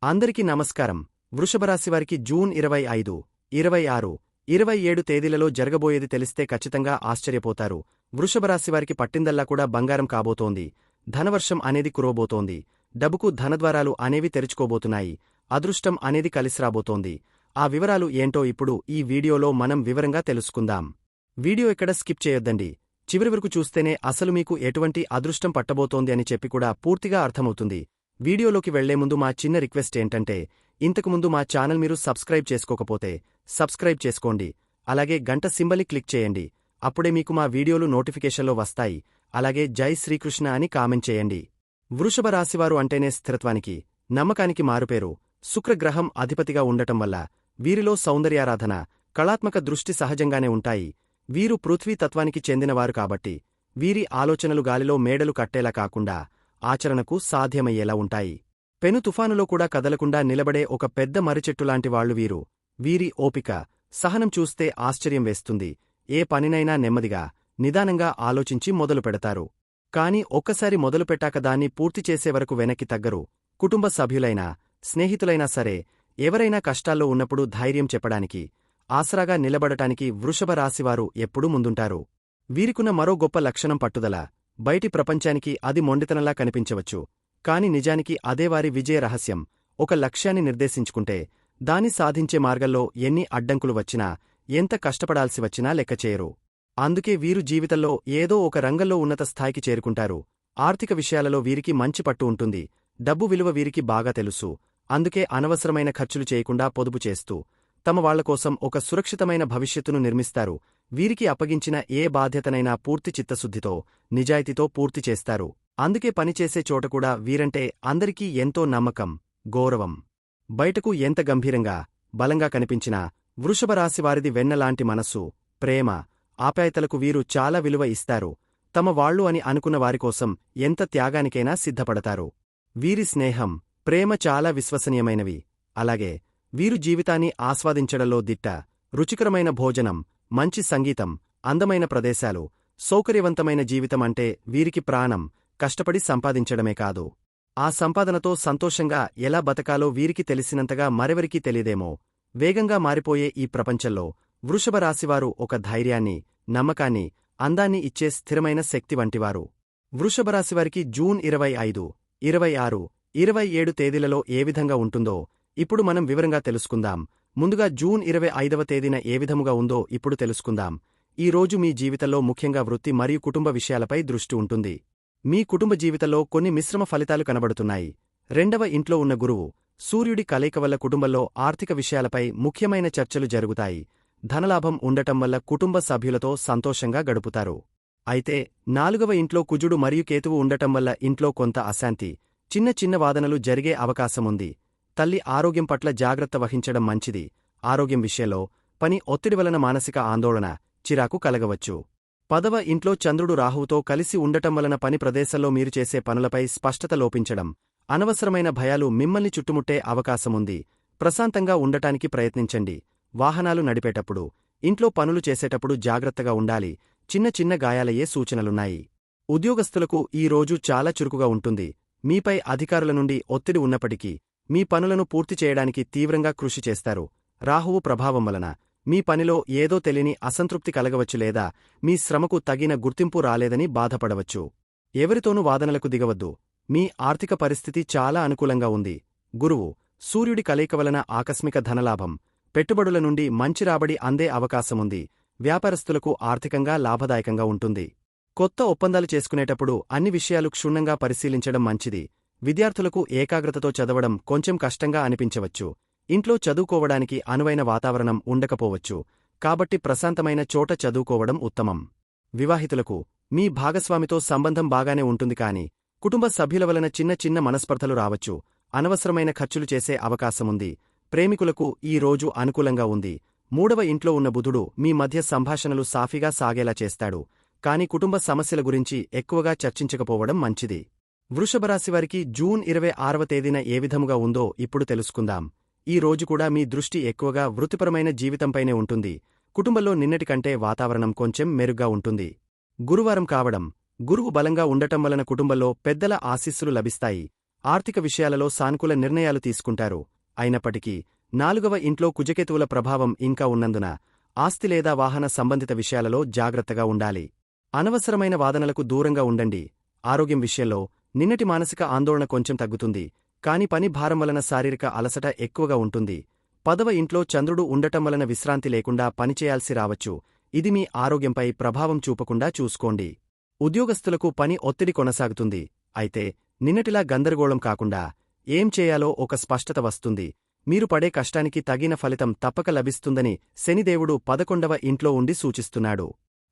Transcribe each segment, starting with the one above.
అందరికీ నమస్కారం. వృషభరాశివారికి జూన్ 25, 26, 27 తేదీలలో జరగబోయేది తెలిస్తే ఖచ్చితంగా ఆశ్చర్యపోతారు. వృషభరాశివారికి పట్టిందల్లా కూడా బంగారం కాబోతోంది. ధనవర్షం అనేది కురవబోతోంది. డబ్బుకు ధనద్వారాలు అనేవి తెరుచుకోబోతున్నాయి. అదృష్టం అనేది కలిసిరాబోతోంది. ఆ వివరాలు ఏంటో ఇప్పుడు ఈ వీడియోలో మనం వివరంగా తెలుసుకుందాం. వీడియో ఎక్కడ స్కిప్ చేయొద్దండి. చివరి వరకు చూస్తేనే అసలు మీకు ఎటువంటి అదృష్టం పట్టబోతోంది అని చెప్పి కూడా పూర్తిగా అర్థమవుతుంది. వీడియోలోకి వెళ్లే ముందు మా చిన్న రిక్వెస్ట్ ఏంటంటే, ఇంతకుముందు మా ఛానల్ మీరు సబ్స్క్రైబ్ చేసుకోకపోతే సబ్స్క్రైబ్ చేసుకోండి. అలాగే గంట సింబల్ని క్లిక్ చేయండి. అప్పుడే మీకు మా వీడియోలు నోటిఫికేషన్లో వస్తాయి. అలాగే జై శ్రీకృష్ణ అని కామెంట్ చేయండి. వృషభ రాశివారు అంటేనే స్థిరత్వానికి, నమ్మకానికి మారుపేరు. శుక్రగ్రహం అధిపతిగా ఉండటం వల్ల వీరిలో సౌందర్యారాధన, కళాత్మక దృష్టి సహజంగానే ఉంటాయి. వీరు పృథ్వీ తత్వానికి చెందినవారు కాబట్టి వీరి ఆలోచనలు గాలిలో మేడలు కట్టేలా కాకుండా ఆచరణకు సాధ్యమయ్యేలా ఉంటాయి. పెను తుఫానులో కూడా కదలకుండా నిలబడే ఒక పెద్ద మర్రిచెట్టులాంటి వాళ్లు వీరు. వీరి ఓపిక, సహనం చూస్తే ఆశ్చర్యం వేస్తుంది. ఏ పనినైనా నెమ్మదిగా, నిదానంగా ఆలోచించి మొదలు పెడతారు. కాని ఒక్కసారి మొదలుపెట్టాక దాన్ని పూర్తి చేసేవరకు వెనక్కి తగ్గరు. కుటుంబ సభ్యులైనా, స్నేహితులైనా సరే, ఎవరైనా కష్టాల్లో ఉన్నప్పుడు ధైర్యం చెప్పడానికి, ఆసరాగా నిలబడటానికి వృషభ రాశివారు ఎప్పుడూ ముందుంటారు. వీరికున్న మరో గొప్ప లక్షణం పట్టుదల. బయటి ప్రపంచానికి అది మొండితనంలా కనిపించవచ్చు. కాని నిజానికి అదే వారి విజయ రహస్యం. ఒక లక్ష్యాన్ని నిర్దేశించుకుంటే దాన్ని సాధించే మార్గంలో ఎన్ని అడ్డంకులు వచ్చినా, ఎంత కష్టపడాల్సి వచ్చినా లెక్కచేయరు. అందుకే వీరు జీవితంలో ఏదో ఒక రంగంలో ఉన్నత స్థాయికి చేరుకుంటారు. ఆర్థిక విషయాలలో వీరికి మంచి పట్టు ఉంటుంది. డబ్బు విలువ వీరికి బాగా తెలుసు. అందుకే అనవసరమైన ఖర్చులు చేయకుండా పొదుపు చేస్తూ తమ వాళ్లకోసం ఒక సురక్షితమైన భవిష్యత్తును నిర్మిస్తారు. వీరికి అప్పగించిన ఏ బాధ్యతనైనా పూర్తి చిత్తశుద్ధితో, నిజాయితీతో పూర్తి చేస్తారు. అందుకే పనిచేసే చోటకూడా వీరంటే అందరికీ ఎంతో నమ్మకం, గౌరవం. బయటకు ఎంత గంభీరంగా, బలంగా కనిపించినా వృషభరాశివారిది వెన్నలాంటి మనస్సు, ప్రేమ, ఆప్యాయతలకు వీరు చాలా విలువ ఇస్తారు. తమ వాళ్లు అని అనుకున్న వారికోసం ఎంత త్యాగానికైనా సిద్ధపడతారు. వీరి స్నేహం, ప్రేమ చాలా విశ్వసనీయమైనవి. అలాగే వీరు జీవితాన్ని ఆస్వాదించడంలో దిట్ట. రుచికరమైన భోజనం, మంచి సంగీతం, అందమైన ప్రదేశాలు, సౌకర్యవంతమైన జీవితం అంటే వీరికి ప్రాణం. కష్టపడి సంపాదించడమే కాదు, ఆ సంపాదనతో సంతోషంగా ఎలా బతకాలో వీరికి తెలిసినంతగా మరెవరికీ తెలియదేమో. వేగంగా మారిపోయే ఈ ప్రపంచంలో వృషభరాశివారు ఒక ధైర్యాన్ని, నమ్మకాన్ని, అందాన్ని ఇచ్చే స్థిరమైన శక్తి వంటివారు. వృషభరాశివారికి జూన్ 25, 26, 27 తేదీలలో ఏ విధంగా ఉంటుందో ఇప్పుడు మనం వివరంగా తెలుసుకుందాం. ముందుగా జూన్ 25వ తేదీన ఏ విధముగా ఉందో ఇప్పుడు తెలుసుకుందాం. ఈ రోజు మీ జీవితంలో ముఖ్యంగా వృత్తి మరియు కుటుంబ విషయాలపై దృష్టి ఉంటుంది. మీ కుటుంబ జీవితంలో కొన్ని మిశ్రమ ఫలితాలు కనబడుతున్నాయి. 2వ ఇంట్లో ఉన్న గురువు, సూర్యుడి కలయిక వల్ల కుటుంబంలో ఆర్థిక విషయాలపై ముఖ్యమైన చర్చలు జరుగుతాయి. ధనలాభం ఉండటం వల్ల కుటుంబ సభ్యులతో సంతోషంగా గడుపుతారు. అయితే 4వ ఇంట్లో కుజుడు మరియు కేతువు ఉండటం వల్ల ఇంట్లో కొంత అశాంతి, చిన్న చిన్న వాదనలు జరిగే అవకాశముంది. తల్లి ఆరోగ్యం పట్ల జాగ్రత్త వహించడం మంచిది. ఆరోగ్యం విషయంలో పని ఒత్తిడి వలన మానసిక ఆందోళన, చిరాకు కలగవచ్చు. 10వ ఇంట్లో చంద్రుడు రాహువుతో కలిసి ఉండటం వలన పని ప్రదేశంలో మీరు చేసే పనులపై స్పష్టత లోపించడం, అనవసరమైన భయాలు మిమ్మల్ని చుట్టుముట్టే అవకాశముంది. ప్రశాంతంగా ఉండటానికి ప్రయత్నించండి. వాహనాలు నడిపేటప్పుడు, ఇంట్లో పనులు చేసేటప్పుడు జాగ్రత్తగా ఉండాలి. చిన్న చిన్న గాయాలయ్యే సూచనలున్నాయి. ఉద్యోగస్తులకు ఈ రోజు చాలా చురుకుగా ఉంటుంది. మీపై అధికారుల నుండి ఒత్తిడి ఉన్నప్పటికీ మీ పనులను పూర్తి చేయడానికి తీవ్రంగా కృషి చేస్తారు. రాహువు ప్రభావం వలన మీ పనిలో ఏదో తెలియని అసంతృప్తి కలగవచ్చు లేదా మీ శ్రమకు తగిన గుర్తింపు రాలేదని బాధపడవచ్చు. ఎవరితోనూ వాదనలకు దిగవద్దు. మీ ఆర్థిక పరిస్థితి చాలా అనుకూలంగా ఉంది. గురువు, సూర్యుడి కలయిక వలన ఆకస్మిక ధనలాభం, పెట్టుబడుల నుండి మంచి రాబడి అందే అవకాశముంది. వ్యాపారస్తులకు ఆర్థికంగా లాభదాయకంగా ఉంటుంది. కొత్త ఒప్పందాలు చేసుకునేటప్పుడు అన్ని విషయాలు క్షుణ్ణంగా పరిశీలించడం మంచిది. విద్యార్థులకు ఏకాగ్రతతో చదవడం కొంచెం కష్టంగా అనిపించవచ్చు. ఇంట్లో చదువుకోవడానికి అనువైన వాతావరణం ఉండకపోవచ్చు. కాబట్టి ప్రశాంతమైన చోట చదువుకోవడం ఉత్తమం. వివాహితులకు మీ భాగస్వామితో సంబంధం బాగానే ఉంటుంది కాని కుటుంబ సభ్యుల వలన చిన్న చిన్న మనస్పర్ధలు రావచ్చు. అనవసరమైన ఖర్చులు చేసే అవకాశముంది. ప్రేమికులకు ఈ రోజు అనుకూలంగా ఉంది. 3వ ఇంట్లో ఉన్న బుధుడు మీ మధ్య సంభాషణలు సాఫీగా సాగేలా చేస్తాడు. కాని కుటుంబ సమస్యల గురించి ఎక్కువగా చర్చించకపోవడం మంచిది. వృషభరాశివారికి జూన్ 26వ తేదీన ఏ విధముగా ఉందో ఇప్పుడు తెలుసుకుందాం. ఈ రోజు కూడా మీ దృష్టి ఎక్కువగా వృత్తిపరమైన జీవితంపైనే ఉంటుంది. కుటుంబంలో నిన్నటికంటే వాతావరణం కొంచెం మెరుగ్గా ఉంటుంది. గురువారం కావడం, గురువు బలంగా ఉండటం వలన కుటుంబంలో పెద్దల ఆశీస్సులు లభిస్తాయి. ఆర్థిక విషయాలలో సానుకూల నిర్ణయాలు తీసుకుంటారు. అయినప్పటికీ 4వ ఇంట్లో కుజకేతువుల ప్రభావం ఇంకా ఉన్నందున ఆస్తి లేదా వాహన సంబంధిత విషయాలలో జాగ్రత్తగా ఉండాలి. అనవసరమైన వాదనలకు దూరంగా ఉండండి. ఆరోగ్యం విషయంలో నిన్నటి మానసిక ఆందోళన కొంచెం తగ్గుతుంది, కాని పని భారం వలన శారీరక అలసట ఎక్కువగా ఉంటుంది. 10వ ఇంట్లో చంద్రుడు ఉండటం వలన విశ్రాంతి లేకుండా పనిచేయాల్సి రావచ్చు. ఇది మీ ఆరోగ్యంపై ప్రభావం చూపకుండా చూసుకోండి. ఉద్యోగస్తులకు పని ఒత్తిడి కొనసాగుతుంది. అయితే నిన్నటిలా గందరగోళం కాకుండా ఏం చేయాలో ఒక స్పష్టత వస్తుంది. మీరు పడే కష్టానికి తగిన ఫలితం తప్పక లభిస్తుందని శనిదేవుడు 11వ ఇంట్లో ఉండి సూచిస్తున్నాడు.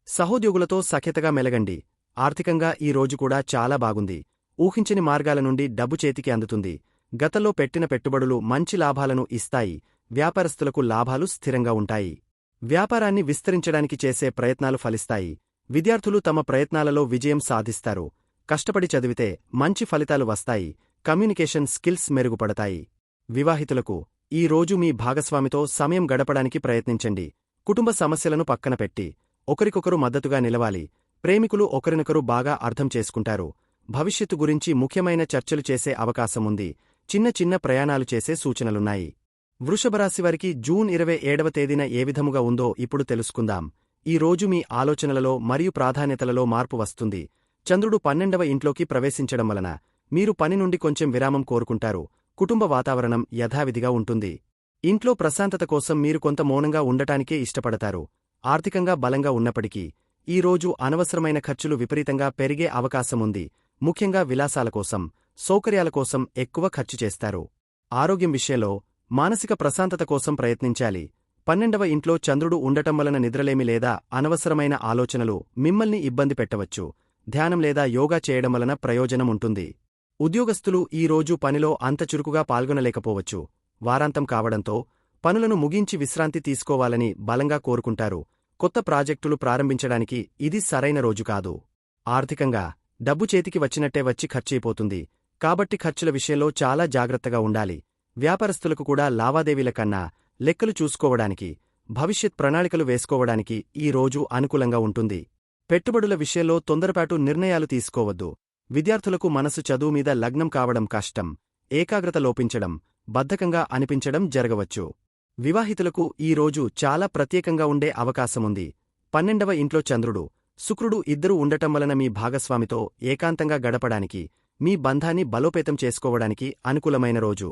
సహోద్యోగులతో సఖ్యతగా మెలగండి. ఆర్థికంగా ఈ రోజు కూడా చాలా బాగుంది. ఊహించని మార్గాల నుండి డబ్బు చేతికి అందుతుంది. గతంలో పెట్టిన పెట్టుబడులు మంచి లాభాలను ఇస్తాయి. వ్యాపారస్తులకు లాభాలు స్థిరంగా ఉంటాయి. వ్యాపారాన్ని విస్తరించడానికి చేసే ప్రయత్నాలు ఫలిస్తాయి. విద్యార్థులు తమ ప్రయత్నాలలో విజయం సాధిస్తారు. కష్టపడి చదివితే మంచి ఫలితాలు వస్తాయి. Communication skills మెరుగుపడతాయి. వివాహితులకు ఈ రోజు మీ భాగస్వామితో సమయం గడపడానికి ప్రయత్నించండి. కుటుంబ సమస్యలను పక్కన పెట్టి ఒకరికొకరు మద్దతుగా నిలవాలి. ప్రేమికులు ఒకరినొకరు బాగా అర్థం చేసుకుంటారు. భవిష్యత్తు గురించి ముఖ్యమైన చర్చలు చేసే అవకాశముంది. చిన్న చిన్న ప్రయాణాలు చేసే సూచనలున్నాయి. వృషభరాశివారికి జూన్ 27వ తేదీన ఏ విధముగా ఉందో ఇప్పుడు తెలుసుకుందాం. ఈ రోజు మీ ఆలోచనలలో మరియు ప్రాధాన్యతలలో మార్పు వస్తుంది. చంద్రుడు 12వ ఇంట్లోకి ప్రవేశించడం వలన మీరు పని నుండి కొంచెం విరామం కోరుకుంటారు. కుటుంబ వాతావరణం యథావిధిగా ఉంటుంది. ఇంట్లో ప్రశాంతత కోసం మీరు కొంత మౌనంగా ఉండటానికే ఇష్టపడతారు. ఆర్థికంగా బలంగా ఉన్నప్పటికీ ఈ రోజు అనవసరమైన ఖర్చులు విపరీతంగా పెరిగే అవకాశముంది. ముఖ్యంగా విలాసాల కోసం, సౌకర్యాల కోసం ఎక్కువ ఖర్చు చేస్తారు. ఆరోగ్యం విషయంలో మానసిక ప్రశాంతత కోసం ప్రయత్నించాలి. 12వ ఇంట్లో చంద్రుడు ఉండటం వలన నిద్రలేమి లేదా అనవసరమైన ఆలోచనలు మిమ్మల్ని ఇబ్బంది పెట్టవచ్చు. ధ్యానం లేదా యోగా చేయడం వలన ప్రయోజనముంటుంది. ఉద్యోగస్తులు ఈ రోజు పనిలో అంత చురుకుగా పాల్గొనలేకపోవచ్చు. వారాంతం కావడంతో పనులను ముగించి విశ్రాంతి తీసుకోవాలని బలంగా కోరుకుంటారు. కొత్త ప్రాజెక్టులు ప్రారంభించడానికి ఇది సరైన రోజు కాదు. ఆర్థికంగా డబ్బు చేతికి వచ్చినట్టే వచ్చి ఖర్చయిపోతుంది. కాబట్టి ఖర్చుల విషయంలో చాలా జాగ్రత్తగా ఉండాలి. వ్యాపారస్తులకు కూడా లావాదేవీల కన్నా లెక్కలు చూసుకోవడానికి, భవిష్యత్ ప్రణాళికలు వేసుకోవడానికి ఈ రోజు అనుకూలంగా ఉంటుంది. పెట్టుబడుల విషయంలో తొందరపాటు నిర్ణయాలు తీసుకోవద్దు. విద్యార్థులకు మనసు చదువు మీద లగ్నం కావడం కష్టం. ఏకాగ్రత లోపించడం, బద్ధకంగా అనిపించడం జరగవచ్చు. వివాహితులకు ఈ రోజు చాలా ప్రత్యేకంగా ఉండే అవకాశముంది. 12వ ఇంట్లో చంద్రుడు, శుక్రుడు ఇద్దరూ ఉండటం వలన మీ భాగస్వామితో ఏకాంతంగా గడపడానికి, మీ బంధాన్ని బలోపేతం చేసుకోవడానికి అనుకూలమైన రోజు.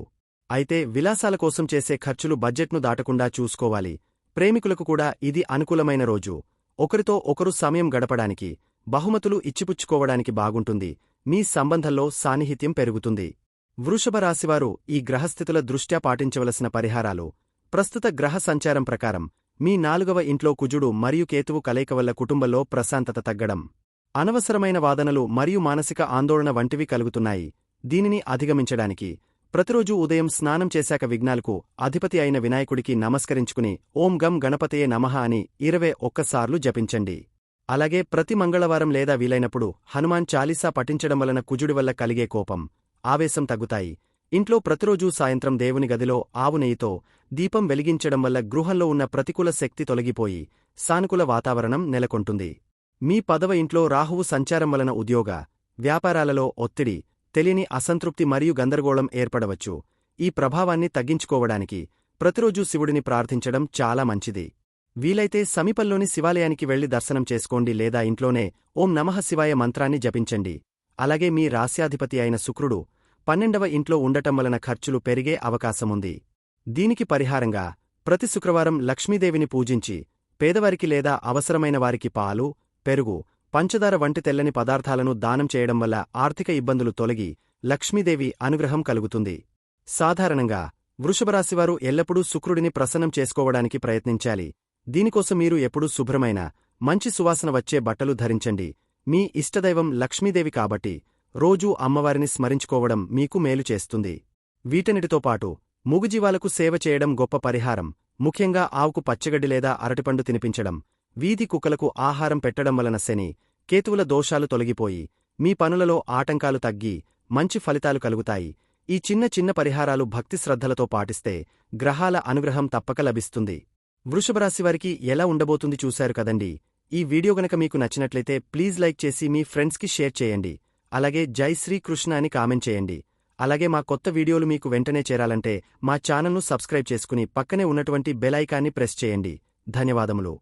అయితే విలాసాల కోసం చేసే ఖర్చులు బడ్జెట్ను దాటకుండా చూసుకోవాలి. ప్రేమికులకు కూడా ఇది అనుకూలమైన రోజు. ఒకరితో ఒకరు సమయం గడపడానికి, బహుమతులు ఇచ్చిపుచ్చుకోవడానికి బాగుంటుంది. మీ సంబంధంలో సాన్నిహిత్యం పెరుగుతుంది. వృషభ రాశివారు ఈ గ్రహస్థితుల దృష్ట్యా పాటించవలసిన పరిహారాలు. ప్రస్తుత గ్రహ సంచారం ప్రకారం మీ 4వ ఇంట్లో కుజుడు మరియు కేతువు కలయిక వల్ల కుటుంబంలో ప్రశాంతత తగ్గడం, అనవసరమైన వాదనలు మరియు మానసిక ఆందోళన వంటివి కలుగుతున్నాయి. దీనిని అధిగమించడానికి ప్రతిరోజూ ఉదయం స్నానం చేశాక విఘ్నాలకు అధిపతి అయిన వినాయకుడికి నమస్కరించుకుని ఓం గం గణపతయే నమః అని 21 సార్లు జపించండి. అలాగే ప్రతి మంగళవారం లేదా వీలైనప్పుడు హనుమాన్ చాలీసా పఠించడం వలన కుజుడి వల్ల కలిగే కోపం, ఆవేశం తగ్గుతాయి. ఇంట్లో ప్రతిరోజూ సాయంత్రం దేవుని గదిలో ఆవు నెయ్యితో దీపం వెలిగించడం వల్ల గృహంలో ఉన్న ప్రతికూల శక్తి తొలగిపోయి సానుకూల వాతావరణం నెలకొంటుంది. మీ 10వ ఇంట్లో రాహువు సంచారం వలన ఉద్యోగ, వ్యాపారాలలో ఒత్తిడి, తెలియని అసంతృప్తి మరియు గందరగోళం ఏర్పడవచ్చు. ఈ ప్రభావాన్ని తగ్గించుకోవడానికి ప్రతిరోజూ శివుడిని ప్రార్థించడం చాలా మంచిది. వీలైతే సమీపంలోని శివాలయానికి వెళ్లి దర్శనం చేసుకోండి లేదా ఇంట్లోనే ఓం నమః శివాయ మంత్రాన్ని జపించండి. అలాగే మీ రాస్యాధిపతి అయిన శుక్రుడు 12వ ఇంట్లో ఉండటం వలన ఖర్చులు పెరిగే అవకాశముంది. దీనికి పరిహారంగా ప్రతి శుక్రవారం లక్ష్మీదేవిని పూజించి పేదవారికి లేదా అవసరమైన వారికి పాలు, పెరుగు, పంచదార వంటి తెల్లని పదార్థాలను దానం చేయడం వల్ల ఆర్థిక ఇబ్బందులు తొలగి లక్ష్మీదేవి అనుగ్రహం కలుగుతుంది. సాధారణంగా వృషభరాశివారు ఎల్లప్పుడూ శుక్రుడిని ప్రసన్నం చేసుకోవడానికి ప్రయత్నించాలి. దీనికోసం మీరు ఎప్పుడూ శుభ్రమైన, మంచి సువాసన వచ్చే బట్టలు ధరించండి. మీ ఇష్టదైవం లక్ష్మీదేవి కాబట్టి రోజూ అమ్మవారిని స్మరించుకోవడం మీకు మేలు చేస్తుంది. వీటన్నిటితో పాటు మూగజీవాలకు సేవ చేయడం గొప్ప పరిహారం. ముఖ్యంగా ఆవుకు పచ్చగడ్డి లేదా అరటిపండు తినిపించడం, వీధి కుక్కలకు ఆహారం పెట్టడం వలన శని, కేతువుల దోషాలు తొలగిపోయి మీ పనులలో ఆటంకాలు తగ్గి మంచి ఫలితాలు కలుగుతాయి. ఈ చిన్న చిన్న పరిహారాలు భక్తి శ్రద్ధలతో పాటిస్తే గ్రహాల అనుగ్రహం తప్పక లభిస్తుంది. వృషభరాశివారికి ఎలా ఉండబోతుంది చూశారు కదండి. ఈ వీడియో గనక మీకు నచ్చినట్లయితే ప్లీజ్ లైక్ చేసి మీ ఫ్రెండ్స్కి షేర్ చేయండి. అలాగే జై శ్రీకృష్ణ అని కామెంట్ చేయండి. అలాగే మా కొత్త వీడియోలు మీకు వెంటనే చేరాలంటే మా ఛానల్ను సబ్స్క్రైబ్ చేసుకుని పక్కనే ఉన్నటువంటి బెల్ ఐకాన్ని ప్రెస్ చేయండి. ధన్యవాదములు.